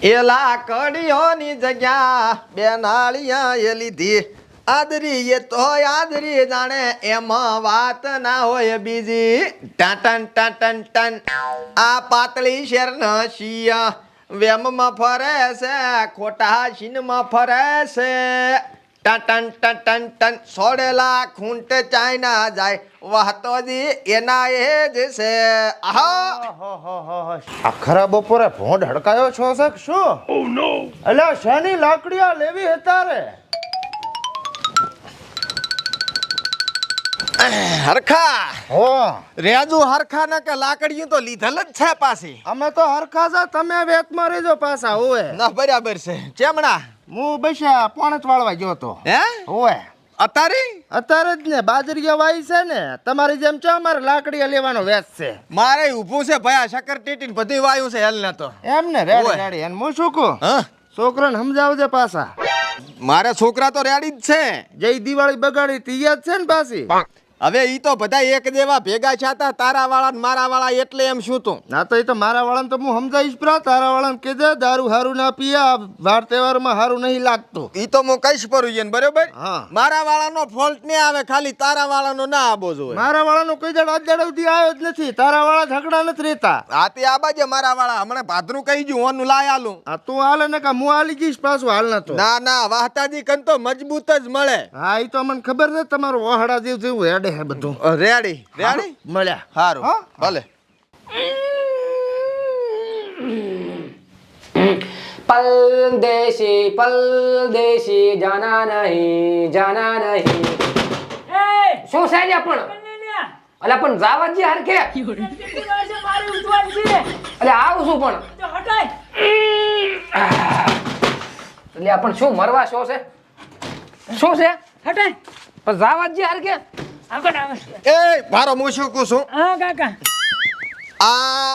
એ લાકડીઓની જગ્યા બે નાળિયા એ લીધી આદરી એ તો આદરી જાણે એમાં વાત ના હોય બીજી ટાટન ટાટન ટન આ પાતળી શેર ન શિયા વેમમાં ફરે છે ખોટા શીનમાં ફરે છે ટન ટન ટન સોડેલા ખૂંટ ચાઈના જાય વાહતોજી એના એ જ છે આ ખરા બપોરે ભોંડ હડકાયો છો છે કે શું? અલ્યા શાની લાકડીઓ લેવી હતારે? હરખા હો રેજુ હરખા ના કે લાકડીયું તો લીધેલ જ છે પાછી અમે તો હરખા છે, તમે વેતમાં રહેજો પાછા. ઓએ ના બરાબર છે ચેમણા હું બસ્યા પોણચ વાળવા ગયો તો. હે ઓએ અતારી અત્યારે જ ને બાજરીયા વાઈ છે ને તમારી જેમ છે, અમારે લાકડીઓ લેવાનો વેચ છે. મારે ઊભું છે ભયા શક્કર ટીટીન બધી વાયું છે હેલ ને તો એમ ને રેડી રેડી. અને હું શું કહું, હા છોકરાને સમજાવજે પાછા. મારે છોકરા તો રેડી જ છે. જઈ દિવાળી બગાડી તી યાદ છે ને પાછી? હવે ઈ તો બધા એક જેવા ભેગા છાતા તારા વાળા ને મારા વાળા એટલે એમ શું તું ના તો એ તો મારા વાળાને તો હું સમજાવીશ પ્રા. તારા વાળાને કહેજે દારૂ હારું ના પીયા, વાર તહેવારમાં હારું નહીં લાગતું. ઈ તો હું કઈશ પરું ઈને બરોબર. હા મારા વાળાનો ફોલ્ટ નહીં આવે, ખાલી તારા વાળાનો ના આબો જોઈએ. મારા વાળાનો કોઈ દાડ આજ દાડ સુધી આવ્યો જ નથી. તારા વાળા ઝઘડા નથી રહેતા. આતે આ બાજે મારા વાળા હમણાં ભાદરું કહી ગયું ઓનું લાય આલું. આ તું હાલે ને કા હું હાલી જઈશ પાછું હાલ ના તો. ના ના વાહતાજી કન તો મજબૂત જ મળે. હા એ તો મને ખબર છે, તમારું ઓહડા જેવું જેવું હેડે હે બધું. રેડી રેડી મળ્યા હારું હા? ભલે. પરદેશી જાના નહીં શું છે ને પણ અલા પણ જાવા જ હરખે અલે આવું શું પણ એટલે આપણ શું મરવા શો છે શું છે હટાય પણ જાવા જ હરખે એ મારો હું શું કહું છું હા કાકા આ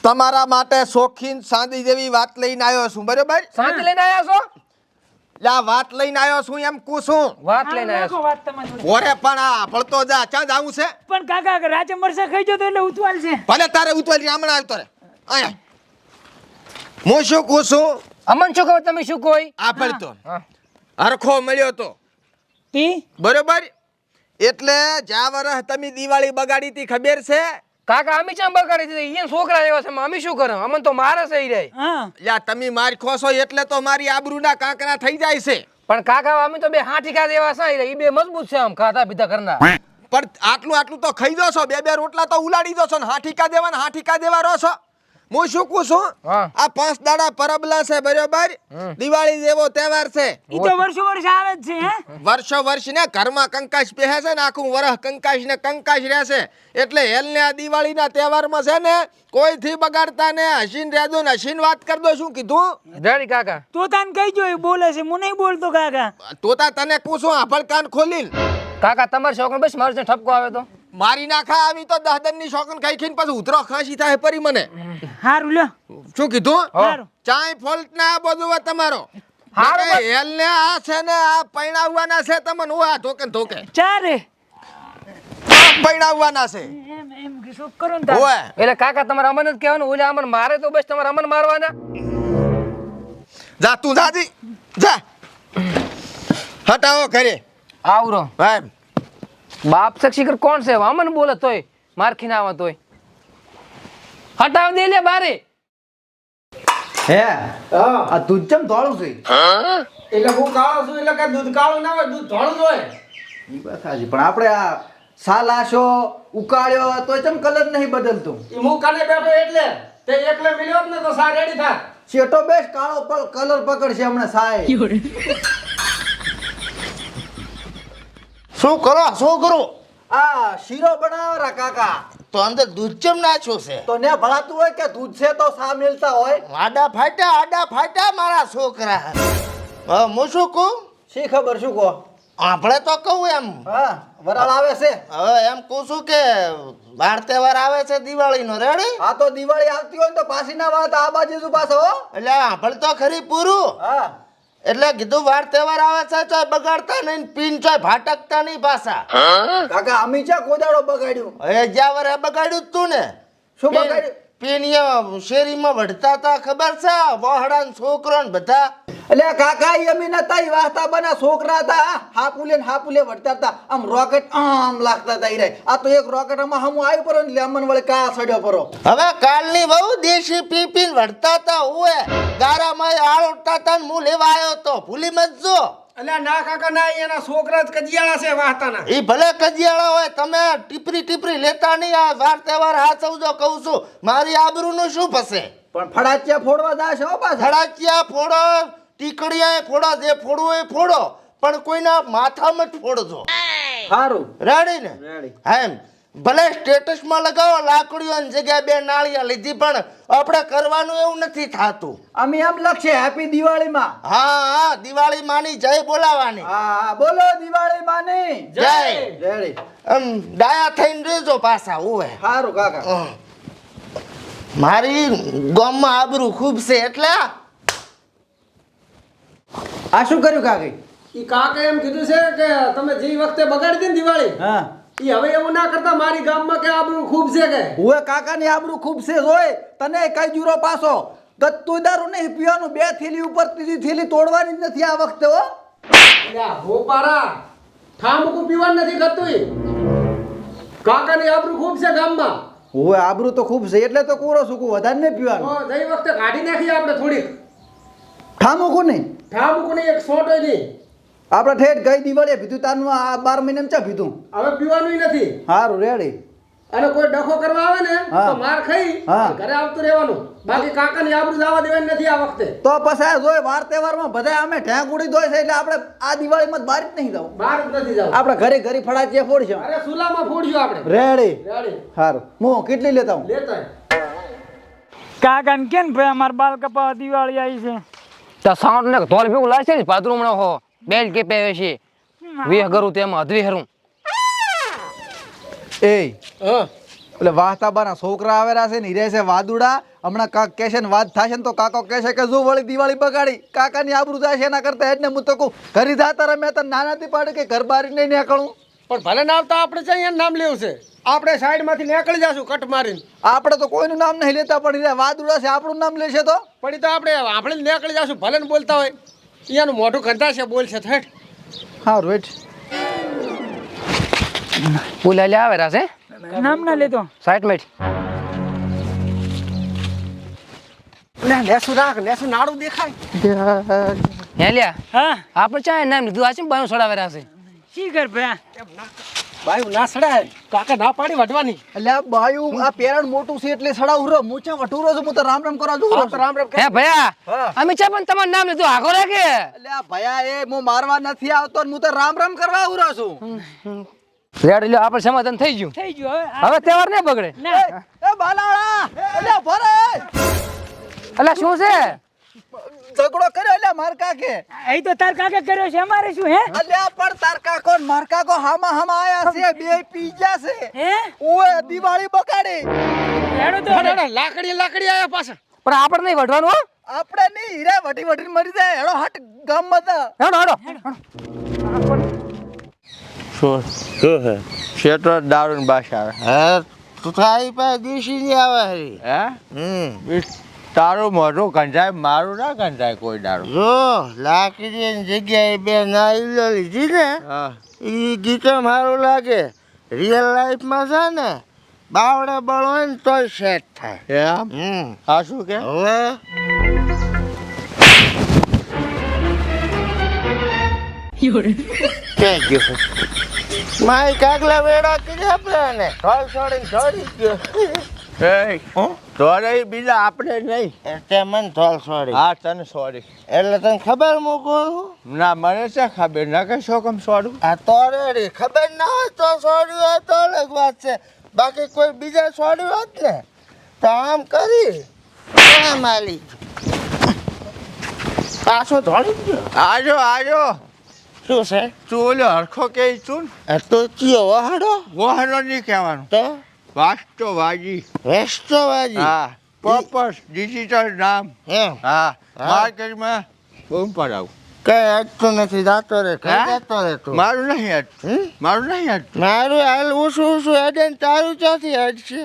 તમારા માટે શોખીન સાંદી જેવી વાત લઈને આવ્યો છું બરોબર. શાંતિ લઈને આયા છો? લા વાત લઈને આવ્યો છું એમ કહું છું. વાત લઈને આયા છો? વાત તમારી જોડે. ઓરે પણ આ ભળતો જા ક્યાં જાવું છે? પણ કાકા રાજે મરસા ખાઈ જતો એટલે ઉતવાલ છે. ભલે તારે ઉતવાલી હમણાં આવતો રે અહીંયા હું શું કહું છું અમન શું કહો તમે શું કોઈ આ ભળતો હા. હરખો મળ્યો તો તી બરોબર. એટલે જ્યાં વરસ તમે દિવાળી બગાડી તી ખબર છે? કાકા અમે ચમ બગાડી દીધી ઈ છોકરા એવા છે અમે શું કરે અમન તો મારે છે ઈ રે હા યા તમે માર ખોસો એટલે તો મારી આબરૂના કાંકરા થઈ જાય છે. પણ કાકા અમે તો બે હાથી કા દેવા છે ઈ બે મજબૂત છે આમ ખાતા પીતા કરના પણ આટલું તો ખાઈ દો છો, બે રોટલા તો ઉલાડી દો છો ને હાઠીકા દેવા રહો છો. હું શું કહું છું હા. આ 5 દાડા પરબલા છે બરોબર. દિવાળી જેવો તહેવાર છે. ઈ તો વર્ષો વર્ષ આવે જ છે હે વર્ષો વર્ષ ને ઘરમાં કંકાશ પહેે છે ને આખું વરહ કંકાશ ને કંકાશ રહેશે. એટલે હેલ ને આ દિવાળીના તહેવારમાં છે ને કોઈથી બગાડતા ને હસીન રહેજો ને હસીન વાત કર દો. શું કીધું રેડી કાકા તો તાન કઈ જો બોલે છે હું નહીં બોલતો કાકા. તોતા તને પૂછું આભળ કાન ખોલીને કાકા તમારે શોખ બસ મારે ઠપકો આવે તો મારી નાખા આવી તો 10 દનની શોખન ખાઈ ખીને પછી ઉતરો ખાંસી થાય પરી મને. હારું લ્યો શું કીધું હારું ચાય ફોલ્ટ ના બધું હોય તમારો. હારું નકે હેલ ને આ છે ને આ પૈણાવવાના છે તમને હું આ ધોકે ચારે પૈણાવવાના છે એમ કે શું કરો ને તાર. ઓય એટલે કાકા તમારે અમન જ કહેવાનું ઓલે અમન મારે તો બસ તમારે અમન મારવાના જા તું જાજી જા હટાવો ઘરે આવરો ભાઈ. બાપ શિખર કોણ છે અમન બોલે તોય માર ખીને આવે તોય હટાવ દે લે બારે હે આ દૂધ ચમ ધોળું છે? એટલે હું કાળો છું એટલે કે દૂધ કાળું ના હોય, દૂધ ધોળું જ હોય. ઈ વાત સાચી, પણ આપણે આ સાલાશો ઉકાળ્યો તો ચમ કલર નહીં બદલતું. ઈ હું કને બેઠો એટલે તે એકલે મિલ્યો જ ને તો સા રેડી થા. શેટો બેસ કાળો કલર પકડશે હમણાં સાય. શું કરો આ શીરો બનાવરા કાકા. તો અંદર દૂધ ચમ નાખ્યું છે? તો ને ભળાતું હોય કે દૂધ છે તો સા મિલતા હોય. આડા ફાટ્યા મારા છોકરા. હું શું કહું, શી ખબર શું કહો? આપણે તો કહું એમ. હા વરાળ આવે છે. હવે એમ કહું છું કે વાર તહેવાર આવે છે દિવાળીનો, રેડી? હા તો દિવાળી આવતી હોય ને તો પાછી ના વાત આ બાજુ શું પાછો હો? એટલે આપણે તો ખરી પૂરું. હા એટલે કીધું વાર તહેવાર આવે છે ચાય બગાડતા નહીં, પીન ચાય ભાટકતા નહીં પાછા. કાકા અમી ચા કોદાડો બગાડ્યું. હવે જ્યાં વરે બગાડ્યું જ તું ને. શું બગાડ્યું? પેનિયા શેરીમાં વઢતા હતા ખબર છે વહડા ને છોકરો ને બધા. એટલે કાકા ઈ અમે નતા ઈ વાહતા બના છોકરા હતા હાપુલે વળતા હતા આમ રોકેટ આમ લાગતા હતા ઈ રે. આ તો એક રોકેટ આમાં હમું આવી પરો ને લેમન વળે કા સડ્યો પરો. હવે કાલની બહુ દેશી પી પીને વઢતા હતા ઓએ ગારામાં આળોટતા હતા ને હું લેવા આવ્યો તો ભૂલી મત જો. અલ્યા ના કાકા ના એના છોકરા જ કજિયાળા છે વાહતાના. ઈ ભલે કજિયાળા હોય તમે ટીપરી લેતા નહીં. આ વાર તહેવાર હાચવજો કહું છું. મારી આબરૂનું શું ફસે? પણ ફડાચ્યા ફોડવા દાશે હો પાછા. ધડાચિયા ફોડો ટીકડિયા ફોડો જે ફોડવું એ ફોડો પણ કોઈના માથામાં જ ફોડજો. સારું રેડી ને? હા એમ ભલે સ્ટેટસમાં લગાવો લાકડીઓની જગ્યાએ 2 નાળિયા લીધી પણ આપણે કરવાનું એવું નથી થાતું. અમે એમ લખશે હેપી દિવાળીમાં. હા દિવાળી માની જય બોલાવાની. હા બોલો દિવાળી માની જય. રેડી. ડાયા થઈને રહેજો પાછા ઓએ. સારું કાકા. મારી ગામમાં આબરૂ ખૂબ છે એટલે આ શું કર્યું કાકી? ઈ કાકે એમ કીધું છે કે તમે જે વખતે બગાડી દી ને દિવાળી હા ઈ હવે એવું ના કરતા મારી ગામમાં કે આબરૂ ખૂબ છે કે. હુએ કાકાની આબરૂ ખૂબ છે જોય તને કઈ જુરો પાછો ગત્તુ દારૂ નહીં પીવાનું 2 થેલી ઉપર 3જી થેલી તોડવાની જ નથી આ વખતે હો. અલ્યા ભોપારા ઠામકું પીવાનું નથી કરતું. કાકાની આબરૂ ખૂબ છે ગામમાં. હુએ આબરૂ તો ખૂબ છે એટલે તો કોરો સુકું વધારે નહીં પીવાનું. તો જઈ વખતે કાઢી નાખીએ આપણે થોડીક. ઠામુકું નહીં ઠામકું નહીં એક સોટો નહીં. આપણે ઠેઠ ગઈ દિવાળીએ પીધું તાનું આ 12 મહિનામાં ચા પીધું. હવે પીવાનું નથી. સારું રેડી. અને કોઈ ડખો કરવા આવે ને હા. તો માર ખાઈ હા. ઘરે આવતું રહેવાનું. બાકી કાકાની આબરૂ દાવા દેવાની નથી આ વખતે. તો પછી આ જોય વાર તહેવારમાં બધા અમે ઢેંક ઉડી દોય છે એટલે આપણે આ દિવાળીમાં બહાર જ નહીં જવું. બહાર જ નથી જવું. આપણે ઘરે ફડાચીયા ફોડશું. અરે સુલામાં ફોડજો આપણે. રેડી. રેડી. સારું હું કેટલી લેતા હું? લેતા કાકા ને કેમ ભાઈ અમાર બાલ કપા દિવાળી આવી છે. તો સાઉન્ડ ને ધોલ ભેગું લાગશે ને પાદરું હમણાં હો બેલ કે પે છે વેહ કરું તેમાં અધવી હરું. એ એટલે વાહતા બાના છોકરા આવેલા છે ને હીરે છે વાદુડા હમણાં કાક કહેશે ને વાત થશે ને તો કાકો કહેશે કે જો વળી દિવાળી બગાડી કાકાની આબરૂ જાય છે એના કરતા એટલે હું તો કહું ઘરી જાતા રમે તો નાનાથી પાડે કે ઘર બારી નહીં નીકળું. પણ ભલે ના આવતા આપણે છે અહીંયા નામ લેવું છે. આપણે સાઈડમાંથી નીકળી જાશું કટ મારીને. આપણે તો કોઈનું નામ નહીં લેતા પણ હીરે વાદુડા છે આપણું નામ લેશે તો પડી તો આપણે નીકળી જાશું ભલે ને બોલતા હોય. અહીંયાનું મોઢું કંટા છે બોલશે થેટ. સારું વેટ. બોલા લે આવે રાસે નામ ના લેતો. સાઈડ મેટ લેસું રાખ લેસું નાડું દેખાય. હે લ્યા હા આપણે ચાય નામ લીધું આ છે બાનું સડાવે રાસે. શી કર ભાઈ. ભાઈ ના સડાય કાકા ના પાડી વઢવાની. એટલે આ બાયું આ પેરણ મોટું છે એટલે સડાવું રો હું ચા વટુરો છું હું તો રામ રામ કરવા જોઉં છું. રામ રામ હે ભયા અમે ચા પણ તમારું નામ લીધું આગો રાખે. એટલે આ ભયા એ હું મારવા નથી આવતો ને હું તો રામ રામ કરવા આવરો છું. રેડ લ્યો આપણે સમાધાન થઈ ગયું. થઈ ગયું હવે તહેવાર નહીં બગડે. ના એ બાલાળા એટલે ભરે અલા શું છે ઝઘડો કર્યો એટલે માર કાકે અહીં તો તાર કાકા કર્યો છે અમારે શું હે. અલ્યા પણ તાર કાકો ને માર કાકો હામાં આયા છે બે પીજા છે હે ઓએ દિવાળી બગાડી હેડો તો લાકડી આયા પાછા. પણ આપણે નહીં વઢવાનું હો. આપણે નહીં હીરા વટી મરી જાય હેડો હટ ગામ બધા હેડો હેડો શું હે શેઠો દારૂ ની બાસ આવે હે તું તારી પાસે દેશી ની આવે હરી. હે તારું મોઢું કંજાય મારું ના કંજાય કોઈ દારૂ. જો લાકડીની જગ્યાએ 2 નાળીઓ લીધી ને હા એ ગીતો મારું લાગે. રિયલ લાઈફમાં છે ને બાવડે બળ હોય ને તોય સેટ થાય. એમ આ શું કે હવે ક્યાં ગયો માય કાગલા વેડા કીધા આપણે ને ઢોલ છોડીને છોડી ગયો. એ તોરે બીજા આપણે નહીં તે મને ઢોલ છોડી. હા તને સોરી એટલે તને ખબર મૂકો ના મને છે ખબર ના કે શું કેમ સોરું. આ તો રેડી ખબર ના હોય તો છોડ્યું હોય તો અલગ વાત છે. બાકી કોઈ બીજા છોડ્યું હોત ને તો આમ કરી માલી પાછો ધોળી ગયો. આજો શું છે તું ઓલો હરખો કે તું આ તો ચિયો વહાડો વહનો નહીં કહેવાનું તો વાસ્તો વાજી. વેસ્ટોવાજી. હા પ્રોપર ડિજિટલ નામ. એમ હા માર્કેટમાં બહુ પડાવું. કઈ અડતું નથી જાતો રે કઈ હા? જતો રે તું. મારું નહીં હટતું મારું નહીં હટતું. મારું હાલ ઊસું હેડે ને તારું ચોથી હેડ છે.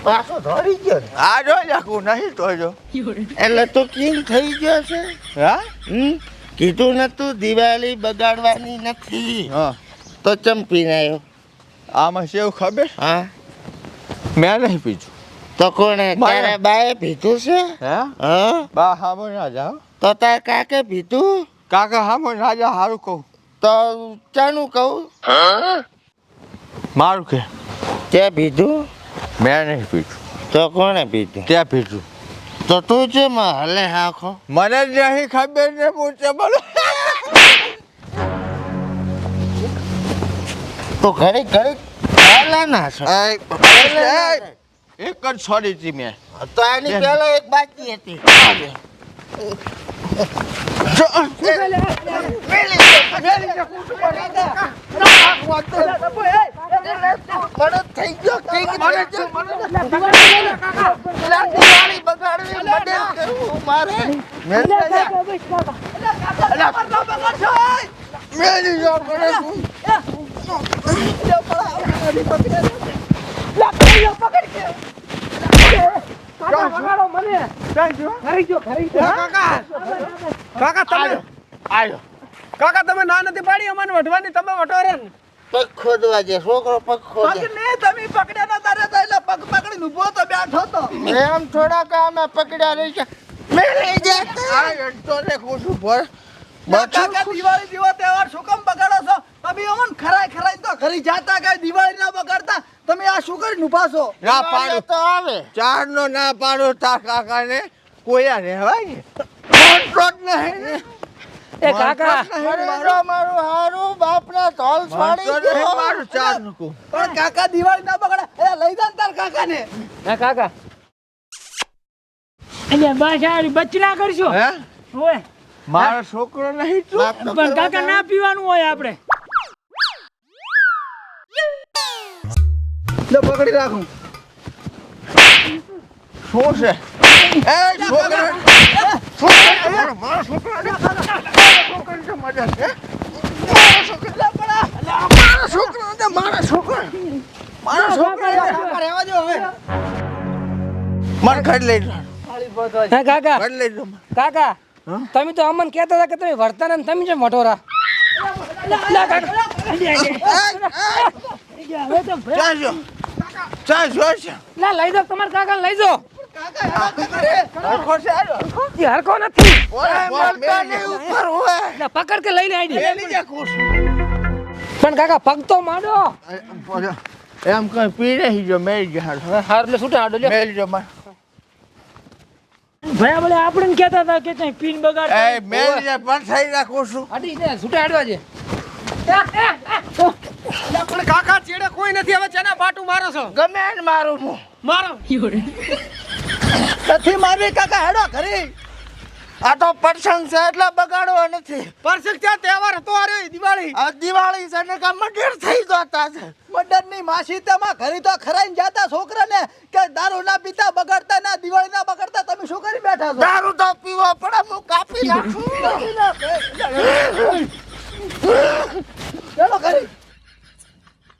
પાછો ધોરી ગયો ને. આ જો જાકું નહીં તો જો એટલે તું કિંગ થઈ ગયો છે. હા કીધું નતું દિવાળી બગાડવાની નથી. હા તો ચંપીને આવ્યો. આમાં છે એવું ખબર હા મેં નહીં પીધું તો કોણે મારે. તારા બાએ પીધું છે? હે હા બા હામો ના જાઓ તો તાર કાકે પીધું? કાકા હામો ના જા સારું કહું તો ચાનું કહું? મારું કે તે પીધું? મેં નહીં પીધું તો કોણે પીધું? ત્યાં પીધું તો તું છે હલે આખો. મને જ નહીં ખબર ને પૂછે બોલો તો ઘડી ઘડી હાલા ના છો. એક જ છોડી હતી મેં તો આની પહેલા એક બાકી હતી. મદદ થઈ ગયો કઈક દિવાળી બગાડવી મદદ કરવું મારે. કાકા તમે કાકા તમે ના નથી પાડી અમને વઢવાની તમે વઢો રે ને. પગ ખોદવા જે છોકરો પગ ખોદે. તમે પકડ્યા ના તારે તો એટલે પગ પકડીને ઊભો તો બેઠો તો એમ થોડા કામે પકડ્યા રહી છે. મેં લઈ જતા તો ને ખોટું પર કાકા દિવાળી જેવો તહેવાર શું કામ બગાડો છો તમે અમન ખરાઈ તો ઘરે જાતા કઈ દિવાળી ના બગાડતા તમે આ શું કરીને ઊભા છો ના પાડો તો આવે. ચાર નો ના પાડો તાર કાકા ને કોઈ આ રહેવાય ને કોન્ટ્રોટ નહીં ને એ કાકા મારું હારું બાપને ધોલ છોડી ગયો. મારું ચાર નું કહું પણ કાકા દિવાળી ના બગાડે એ લઈ જા ને તાર કાકા ને હે કાકા અહીંયા બસ આ બચના કરશો હે ઓય મારો છોકરો નહીં તું પણ કાકા ના પીવાનું હોય આપણે લે પકડી રાખું શું છે એ છોકરો મારો છોકરો મજા છે રહેવા દો હવે માર ઘર લઈ લો હે કાકા ઘર લઈ લો કાકા તમે તો અમને કહેતા હતા કે તમે વર્તા ને તમે છે મોટોરા ચા જો છે ના લઈ જાઓ તમારા કાકા લઈ જાઓ હરખો છે આયો એ હરખો નથી મરદાની ઉપર હોય. એટલે પકડ કે લઈને આવી પેલી જે ખુશ પણ કાકા પગ તો માંડો એમ કઈ પી રહી જો મેલ ગયા હાર એટલે છૂટા હાડો લ્યો મેલ જો માર ભયા ભલે આપણને કહેતા હતા કે ત્યાં પીન બગાડ એ મેલ જે પણ થઈ રાખું છું હાડી ને છૂટા હાડવા છે પણ કાકા ચેડે કોઈ નથી હવે ચેના પાટું મારો છો ગમે એને મારું હું. મારો નથી મારી કાકા હેડો ઘરે આ તો પ્રસંગ છે એટલે બગાડવો નથી. પરસેક ત્યાં તહેવાર હતો અરે દિવાળી આ દિવાળી છે ને કામ મર્ડર થઈ જતા છે. મર્ડર ની માસી તેમાં ઘરે તો ખરાઈને જાતા છોકરાને કે દારૂ ના પીતા બગાડતા ના દિવાળી ના બગાડતા તમે શું કરી બેઠા છો દારૂ તો પીવો પડે હું કાપી નાખું. ચલો ઘરે